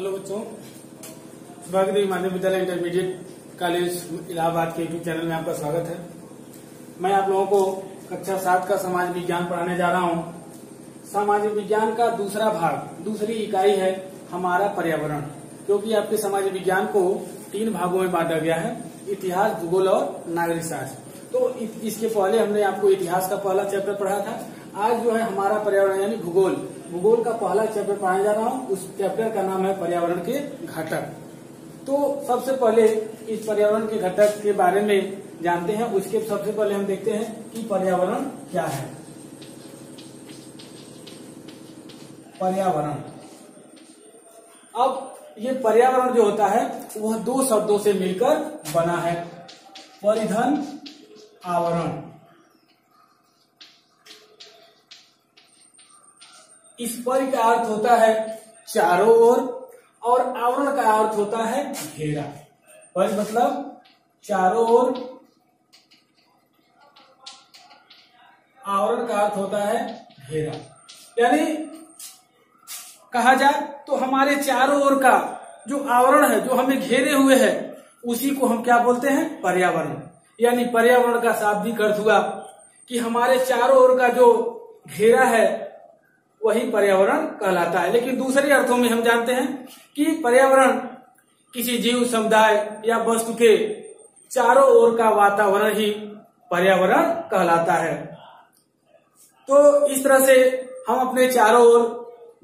Hello बच्चों, सुभाष देवी माध्यमिक विद्यालय इंटरमीडिएट कॉलेज इलाहाबाद के यूट्यूब चैनल में आपका स्वागत है। मैं आप लोगों को कक्षा 7 का समाज विज्ञान पढ़ाने जा रहा हूँ। सामाजिक विज्ञान का दूसरा भाग, दूसरी इकाई है हमारा पर्यावरण। क्योंकि आपके समाज विज्ञान को 3 भागों में बांटा गया है, इतिहास, भूगोल और नागरिक शास्त्र। तो इसके पहले हमने आपको इतिहास का पहला चैप्टर पढ़ा था। आज जो है हमारा पर्यावरण यानी भूगोल, भूगोल का पहला चैप्टर पढ़ाने जा रहा हूँ। उस चैप्टर का नाम है पर्यावरण के घटक। तो सबसे पहले इस पर्यावरण के घटक के बारे में जानते हैं। उसके सबसे पहले हम देखते हैं कि पर्यावरण क्या है। पर्यावरण, अब ये पर्यावरण जो होता है वह 2 शब्दों से मिलकर बना है, परिधन, आवरण। इस पर का अर्थ होता है चारों ओर और आवरण का अर्थ होता है घेरा। पर मतलब चारों ओर, आवरण का अर्थ होता है घेरा। यानी कहा जाए तो हमारे चारों ओर का जो आवरण है, जो हमें घेरे हुए है, उसी को हम क्या बोलते हैं? पर्यावरण। यानी पर्यावरण का शाब्दिक अर्थ हुआ कि हमारे चारों ओर का जो घेरा है वही पर्यावरण कहलाता है। लेकिन दूसरे अर्थों में हम जानते हैं कि पर्यावरण किसी जीव समुदाय या वस्तु के चारों ओर का वातावरण ही पर्यावरण कहलाता है। तो इस तरह से हम अपने चारों ओर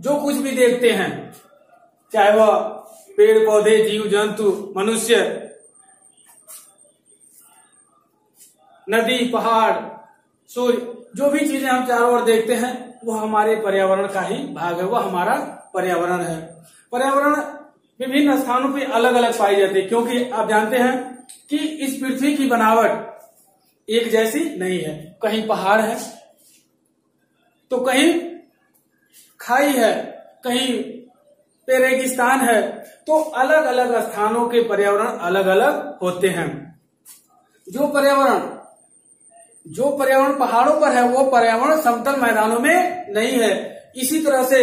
जो कुछ भी देखते हैं, चाहे वह पेड़ पौधे, जीव जंतु, मनुष्य, नदी, पहाड़, सूर्य, जो भी चीजें हम चारों ओर देखते हैं वह हमारे पर्यावरण का ही भाग है, वह हमारा पर्यावरण है। पर्यावरण विभिन्न स्थानों पे अलग अलग पाई जाती है, क्योंकि आप जानते हैं कि इस पृथ्वी की बनावट एक जैसी नहीं है। कहीं पहाड़ है तो कहीं खाई है, कहीं रेगिस्तान है। तो अलग अलग स्थानों के पर्यावरण अलग अलग होते हैं। जो पर्यावरण पहाड़ों पर है वो पर्यावरण समतल मैदानों में नहीं है। इसी तरह से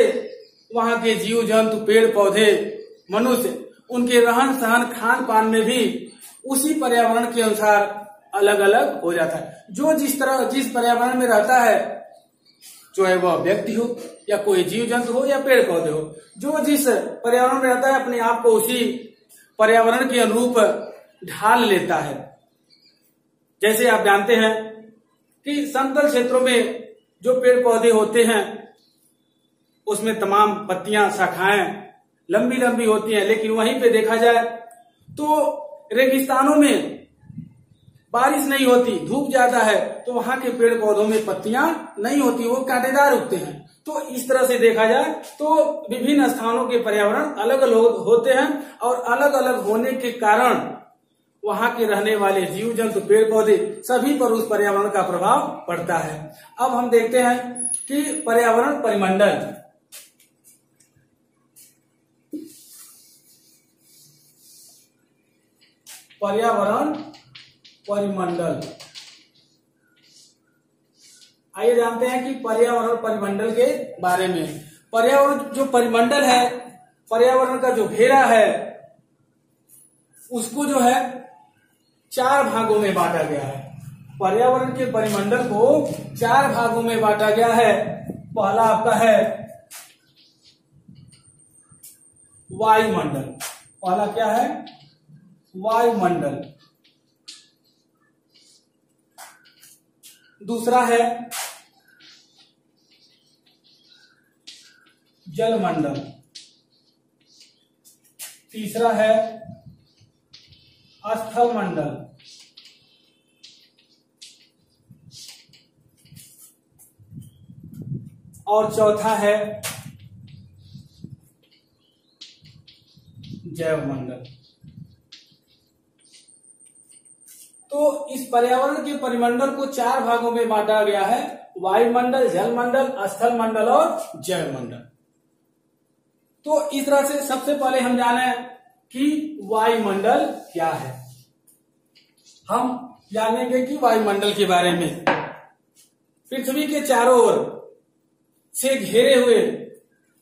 वहां के जीव जंतु, पेड़ पौधे, मनुष्य, उनके रहन सहन, खान पान में भी उसी पर्यावरण के अनुसार अलग अलग हो जाता है। जो जिस पर्यावरण में रहता है, चाहे वह व्यक्ति हो या कोई जीव जंतु हो या पेड़ पौधे हो, जो जिस पर्यावरण में रहता है अपने आप को उसी पर्यावरण के अनुरूप ढाल लेता है। जैसे आप जानते हैं कि समतल क्षेत्रों में जो पेड़ पौधे होते हैं उसमें तमाम पत्तियां, शाखाएं लंबी लंबी होती हैं। लेकिन वहीं पे देखा जाए तो रेगिस्तानों में बारिश नहीं होती, धूप ज्यादा है, तो वहां के पेड़ पौधों में पत्तियां नहीं होती, वो कांटेदार उगते हैं। तो इस तरह से देखा जाए तो विभिन्न स्थानों के पर्यावरण अलग अलग होते हैं और अलग अलग होने के कारण वहां के रहने वाले जीव जंतु, पेड़ पौधे, सभी पर उस पर्यावरण का प्रभाव पड़ता है। अब हम देखते हैं कि पर्यावरण परिमंडल, पर्यावरण परिमंडल। आइए जानते हैं कि पर्यावरण परिमंडल के बारे में। पर्यावरण जो परिमंडल है, पर्यावरण का जो घेरा है, उसको जो है 4 भागों में बांटा गया है। पर्यावरण के परिमंडल को 4 भागों में बांटा गया है। पहला आपका है वायुमंडल। पहला क्या है? वायुमंडल। दूसरा है जलमंडल। तीसरा है स्थल मंडल। और चौथा है जैव मंडल। तो इस पर्यावरण के परिमंडल को 4 भागों में बांटा गया है, वायुमंडल, जलमंडल, स्थल मंडल और जैव मंडल। तो इस तरह से सबसे पहले हम जाने कि वायुमंडल क्या है। हम जानेंगे कि वायुमंडल के बारे में। पृथ्वी के चारों ओर से घेरे हुए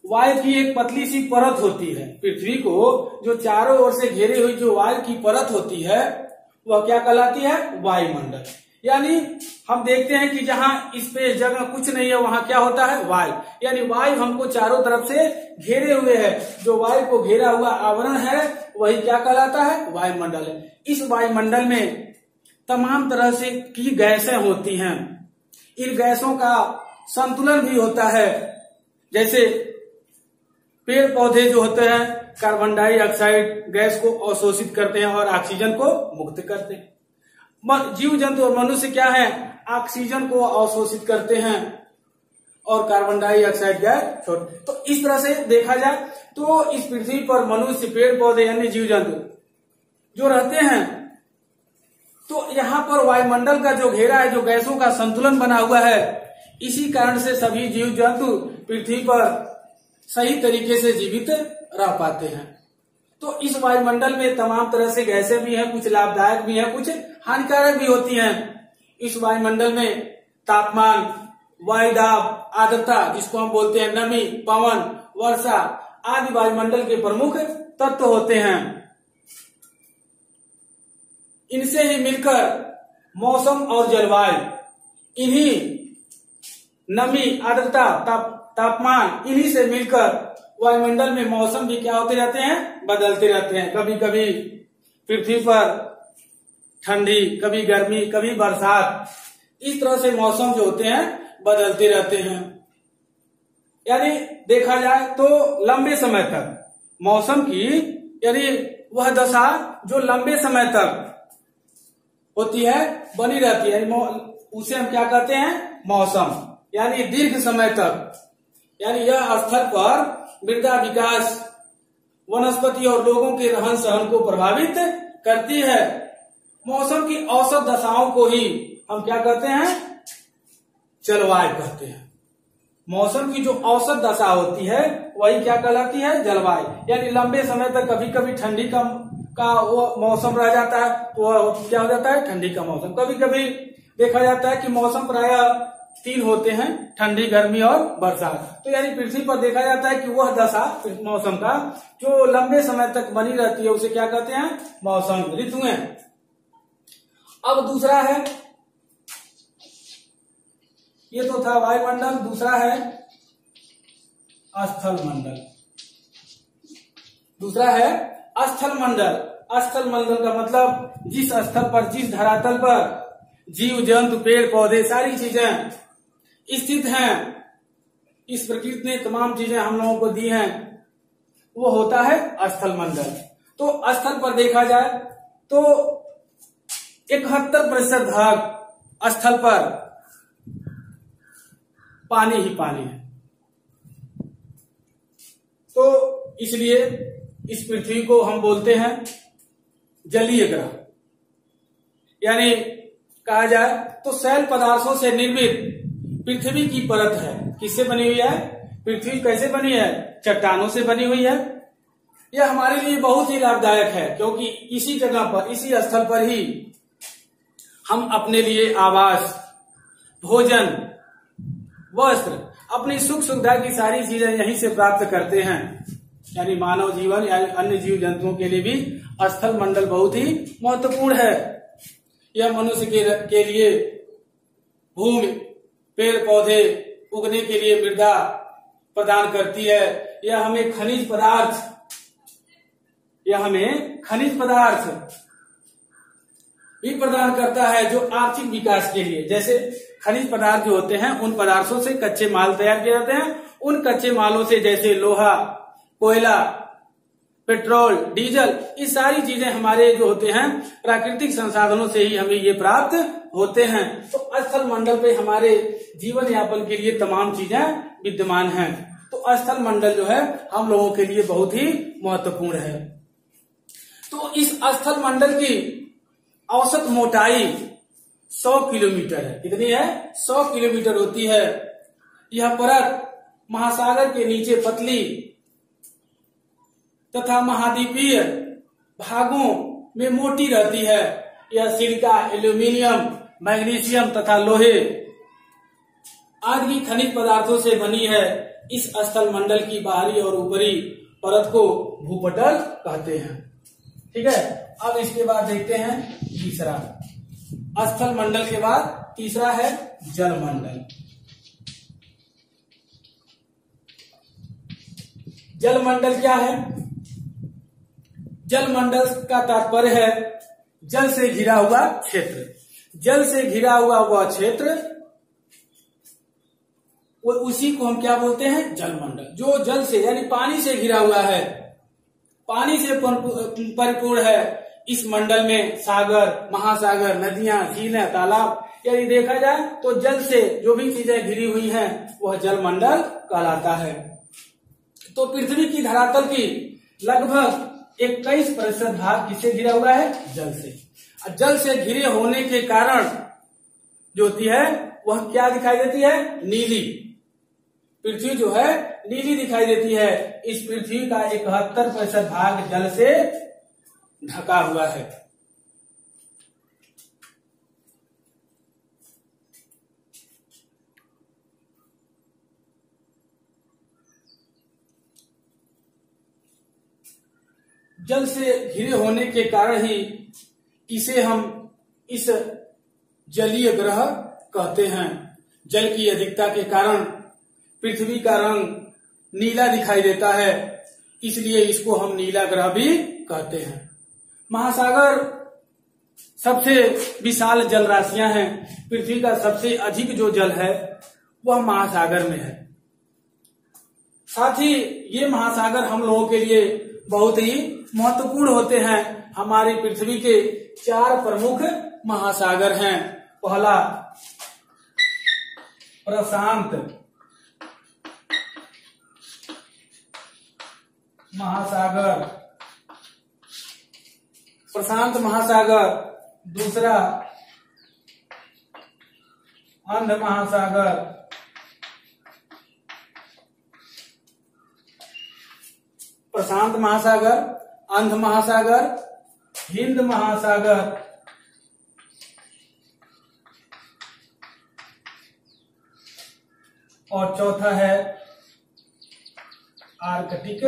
वायु की एक पतली सी परत होती है। पृथ्वी को जो चारों ओर से घेरे हुई जो वायु की परत होती है वह क्या कहलाती है? वायुमंडल। यानी हम देखते हैं कि जहां इस पे जगह कुछ नहीं है वहां क्या होता है? वायु। यानी वायु हमको चारों तरफ से घेरे हुए है। जो वायु को घेरा हुआ आवरण है वही क्या कहलाता है? वायुमंडल है। इस वायुमंडल में तमाम तरह से की गैसें होती हैं। इन गैसों का संतुलन भी होता है। जैसे पेड़ पौधे जो होते हैं कार्बन डाइऑक्साइड गैस को अवशोषित करते हैं और ऑक्सीजन को मुक्त करते हैं। जीव जंतु और मनुष्य क्या है? ऑक्सीजन को अवशोषित करते हैं और कार्बन डाइऑक्साइड गैस छोड़ते। तो इस तरह से देखा जाए तो इस पृथ्वी पर मनुष्य, पेड़ पौधे, अन्य जीव जंतु जो रहते हैं, तो यहाँ पर वायुमंडल का जो घेरा है, जो गैसों का संतुलन बना हुआ है, इसी कारण से सभी जीव जंतु पृथ्वी पर सही तरीके से जीवित रह पाते हैं। तो इस वायुमंडल में तमाम तरह से गैसें भी हैं, कुछ लाभदायक भी हैं, कुछ हानिकारक भी होती हैं। इस वायुमंडल में तापमान, वायुदाब, आर्द्रता जिसको हम बोलते हैं नमी, पवन, वर्षा आदि वायुमंडल के प्रमुख तत्व होते हैं। इनसे ही मिलकर मौसम और जलवायु, इन्हीं नमी, आर्द्रता, तापमान, इन्हीं से मिलकर वायुमंडल में मौसम भी क्या होते रहते हैं? बदलते रहते हैं। कभी कभी पृथ्वी पर ठंडी, कभी गर्मी, कभी बरसात, इस तरह से मौसम जो होते हैं बदलते रहते हैं। यानी देखा जाए तो लंबे समय तक मौसम की, यानी वह दशा जो लंबे समय तक होती है, बनी रहती है, उसे हम क्या कहते हैं? मौसम। यानी दीर्घ समय तक, यानी यह स्थल पर मृदा विकास, वनस्पति और लोगों के रहन सहन को प्रभावित करती है। मौसम की औसत दशाओं को ही हम क्या कहते हैं? जलवायु कहते हैं। मौसम की जो औसत दशा होती है वही क्या कहलाती है? जलवायु। यानी लंबे समय तक कभी कभी ठंडी का वो मौसम रह जाता है, तो वह क्या हो जाता है? ठंडी का मौसम। कभी कभी देखा जाता है कि मौसम प्रायः 3 होते हैं, ठंडी, गर्मी और बरसात। तो यानी पृथ्वी पर देखा जाता है कि वह दशा मौसम का जो लंबे समय तक बनी रहती है उसे क्या कहते हैं? मौसम, ऋतुएं। अब दूसरा है, ये तो था वायुमंडल, दूसरा है स्थल मंडल। दूसरा है स्थल मंडल। स्थल मंडल का मतलब जिस स्थल पर, जिस धरातल पर जीव जंतु, पेड़ पौधे, सारी चीजें स्थित हैं, इस प्रकृति ने तमाम चीजें हम लोगों को दी हैं, वो होता है स्थल मंडल। तो स्थल पर देखा जाए तो 71% भाग स्थल पर पानी ही पानी है। तो इसलिए इस पृथ्वी को हम बोलते हैं जलीय ग्रह। यानी कहा जाए तो शैल पदार्थों से निर्मित पृथ्वी की परत है। किससे बनी हुई है? पृथ्वी कैसे बनी है? चट्टानों से बनी हुई है। यह हमारे लिए बहुत ही लाभदायक है, क्योंकि इसी जगह पर, इसी स्थल पर ही हम अपने लिए आवास, भोजन, वस्त्र, अपनी सुख सुविधा की सारी चीजें यहीं से प्राप्त करते हैं। यानी मानव जीवन या अन्य जीव जंतुओं के लिए भी स्थल मंडल बहुत ही महत्वपूर्ण है। यह मनुष्य के लिए भूमि, पेड़ पौधे उगने के लिए मृदा प्रदान करती है। यह हमें खनिज पदार्थ भी प्रदान करता है, जो आर्थिक विकास के लिए, जैसे खनिज पदार्थ जो होते हैं उन पदार्थों से कच्चे माल तैयार किए जाते हैं। उन कच्चे मालों से जैसे लोहा, कोयला, पेट्रोल, डीजल, ये सारी चीजें हमारे जो होते हैं प्राकृतिक संसाधनों से ही हमें ये प्राप्त होते हैं। तो स्थल मंडल पे हमारे जीवन यापन के लिए तमाम चीजें विद्यमान हैं। तो स्थल मंडल जो है हम लोगों के लिए बहुत ही महत्वपूर्ण है। तो इस स्थल मंडल की औसत मोटाई 100 किलोमीटर है। कितनी है? 100 किलोमीटर होती है। यह परत महासागर के नीचे पतली तथा महाद्वीपीय भागों में मोटी रहती है। यह सिलिका, एल्यूमिनियम, मैग्नीशियम तथा लोहे आदि की खनिज पदार्थों से बनी है। इस स्थल मंडल की बाहरी और ऊपरी परत को भूपटल कहते हैं। ठीक है, अब इसके बाद देखते हैं तीसरा। स्थल मंडल के बाद तीसरा है जलमंडल। जलमंडल क्या है? जलमंडल का तात्पर्य है जल से घिरा हुआ क्षेत्र। जल से घिरा हुआ वह क्षेत्र, वो उसी को हम क्या बोलते हैं? जलमंडल। जो जल से यानी पानी से घिरा हुआ है, पानी से परिपूर्ण है। इस मंडल में सागर, महासागर, नदियां, झीलें, तालाब यदि देखा जाए तो जल से जो भी चीजें घिरी हुई हैं वह जलमंडल कहलाता है। तो पृथ्वी की धरातल की लगभग 21% भाग किससे घिरा हुआ है? जल से। जल से घिरे होने के कारण जो होती है वह क्या दिखाई देती है? नीली। पृथ्वी जो है नीली दिखाई देती है। इस पृथ्वी का 71% भाग जल से ढका हुआ है। जल से घिरे होने के कारण ही इसे हम इस जलीय ग्रह कहते हैं। जल की अधिकता के कारण पृथ्वी का रंग नीला दिखाई देता है, इसलिए इसको हम नीला ग्रह भी कहते हैं। महासागर सबसे विशाल जल राशियां हैं। पृथ्वी का सबसे अधिक जो जल है वह महासागर में है। साथ ही ये महासागर हम लोगों के लिए बहुत ही महत्वपूर्ण होते हैं। हमारी पृथ्वी के 4 प्रमुख महासागर हैं। पहला प्रशांत महासागर, प्रशांत महासागर। दूसरा अंध महासागर, प्रशांत महासागर, अंध महासागर, हिंद महासागर, और चौथा है आर्कटिक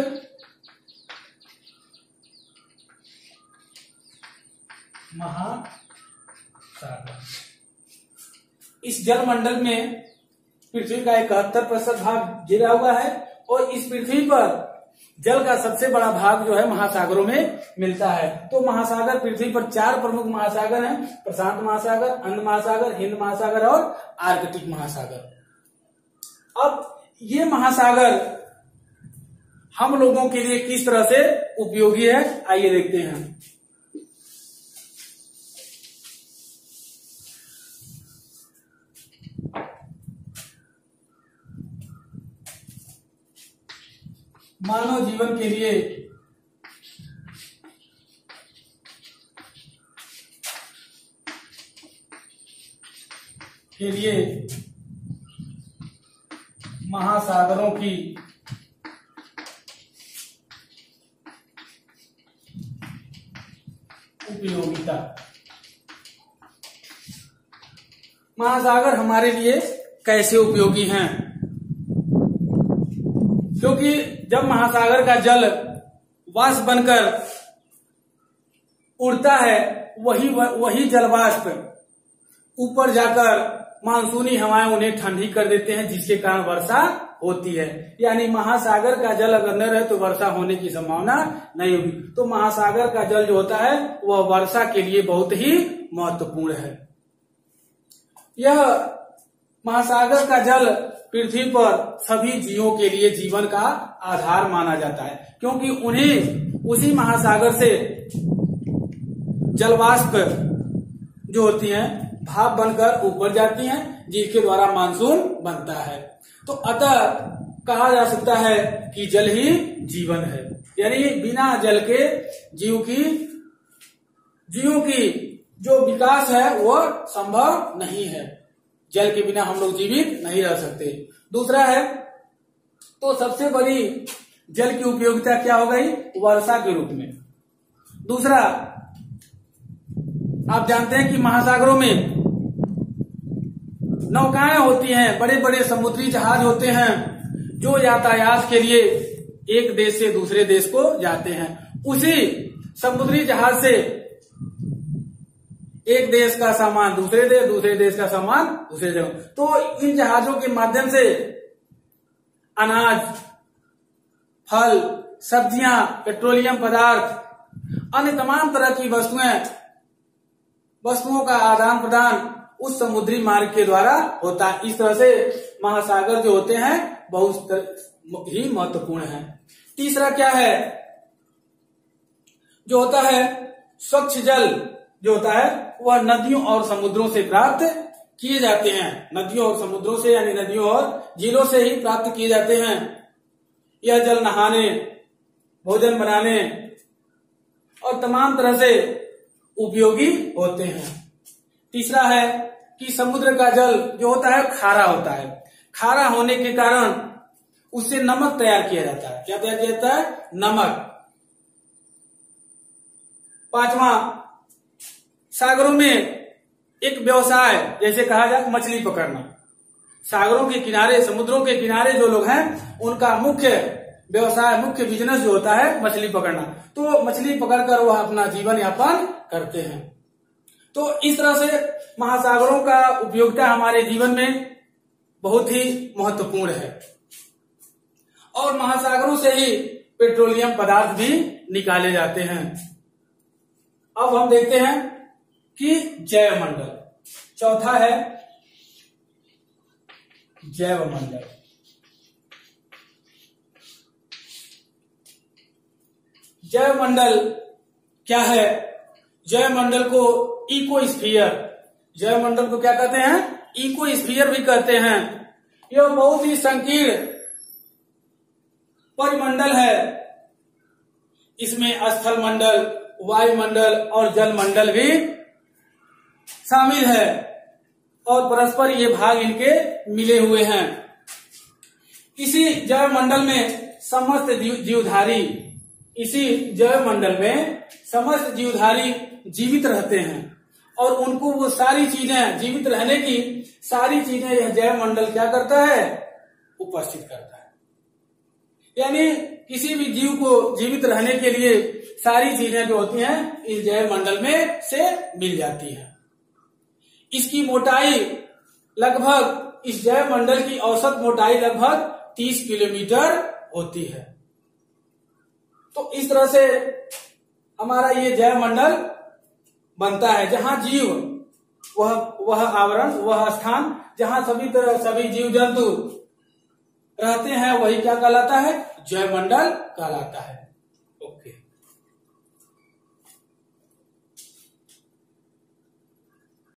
महासागर। इस जलमंडल में पृथ्वी का 71% भाग घिरा हुआ है और इस पृथ्वी पर जल का सबसे बड़ा भाग जो है महासागरों में मिलता है। तो महासागर पृथ्वी पर 4 प्रमुख महासागर हैं। प्रशांत महासागर, अंध महासागर, हिंद महासागर और आर्कटिक महासागर। अब ये महासागर हम लोगों के लिए किस तरह से उपयोगी है, आइए देखते हैं। मानव जीवन के लिए महासागरों की उपयोगिता। महासागर हमारे लिए कैसे उपयोगी हैं? क्योंकि जब महासागर का जल वाष्प बनकर उड़ता है, वही जलवाष्प ऊपर जाकर मानसूनी हवाएं उन्हें ठंडी कर देते हैं, जिसके कारण वर्षा होती है। यानी महासागर का जल अगर न रहे तो वर्षा होने की संभावना नहीं होगी। तो महासागर का जल जो होता है वह वर्षा के लिए बहुत ही महत्वपूर्ण है। यह महासागर का जल पृथ्वी पर सभी जीवों के लिए जीवन का आधार माना जाता है, क्योंकि उन्हें उसी महासागर से जलवाष्प जो होती हैं भाप बनकर ऊपर जाती हैं, जिसके द्वारा मानसून बनता है। तो अतः कहा जा सकता है कि जल ही जीवन है। यानी बिना जल के जीव की जो विकास है वह संभव नहीं है। जल के बिना हम लोग जीवित नहीं रह सकते। दूसरा है, तो सबसे बड़ी जल की उपयोगिता क्या हो गई? वर्षा के रूप में। दूसरा, आप जानते हैं कि महासागरों में नौकाएं होती हैं, बड़े बड़े समुद्री जहाज होते हैं जो यातायात के लिए एक देश से दूसरे देश को जाते हैं। उसी समुद्री जहाज से एक देश का सामान दूसरे देश का सामान दूसरे देश। तो इन जहाजों के माध्यम से अनाज, फल, सब्जियां, पेट्रोलियम पदार्थ, अन्य तमाम तरह की वस्तुओं का आदान प्रदान उस समुद्री मार्ग के द्वारा होता है। इस तरह से महासागर जो होते हैं बहुत ही महत्वपूर्ण है। तीसरा क्या है, जो होता है स्वच्छ जल जो होता है वह नदियों और समुद्रों से प्राप्त किए जाते हैं। नदियों और समुद्रों से यानी नदियों और झीलों से ही प्राप्त किए जाते हैं। यह जल नहाने, भोजन बनाने और तमाम तरह से उपयोगी होते हैं। तीसरा है कि समुद्र का जल जो होता है खारा होता है। खारा होने के कारण उससे नमक तैयार किया जाता है। क्या तैयार किया जाता है? नमक। पांचवा, सागरों में एक व्यवसाय जैसे कहा जाए मछली पकड़ना। सागरों के किनारे, समुद्रों के किनारे जो लोग हैं उनका मुख्य व्यवसाय, मुख्य बिजनेस जो होता है मछली पकड़ना। तो मछली पकड़कर वह अपना जीवन यापन करते हैं। तो इस तरह से महासागरों का उपयोगिता हमारे जीवन में बहुत ही महत्वपूर्ण है। और महासागरों से ही पेट्रोलियम पदार्थ भी निकाले जाते हैं। अब हम देखते हैं कि जैवमंडल। चौथा है जैवमंडल। जैवमंडल क्या है? जैवमंडल को इकोस्फीयर, जैवमंडल को क्या कहते हैं? इकोस्फीयर भी कहते हैं। यह बहुत ही संकीर्ण परिमंडल है। इसमें स्थल मंडल, वायुमंडल और जलमंडल भी शामिल है और परस्पर ये भाग इनके मिले हुए हैं। इसी जैवमंडल में समस्त जीवधारी, इसी जैवमंडल में समस्त जीवधारी जीवित रहते हैं और उनको वो सारी चीजें, जीवित रहने की सारी चीजें यह जैवमंडल क्या करता है? उपस्थित करता है। यानी किसी भी जीव को जीवित रहने के लिए सारी चीजें जो होती हैं इस जैवमंडल में से मिल जाती है। इसकी मोटाई लगभग, इस जैवमंडल की औसत मोटाई लगभग 30 किलोमीटर होती है। तो इस तरह से हमारा ये जैवमंडल बनता है, जहां जीव वह आवरण, वह स्थान जहां सभी जीव जंतु रहते हैं, वही क्या कहलाता है? जैवमंडल कहलाता है। ओके।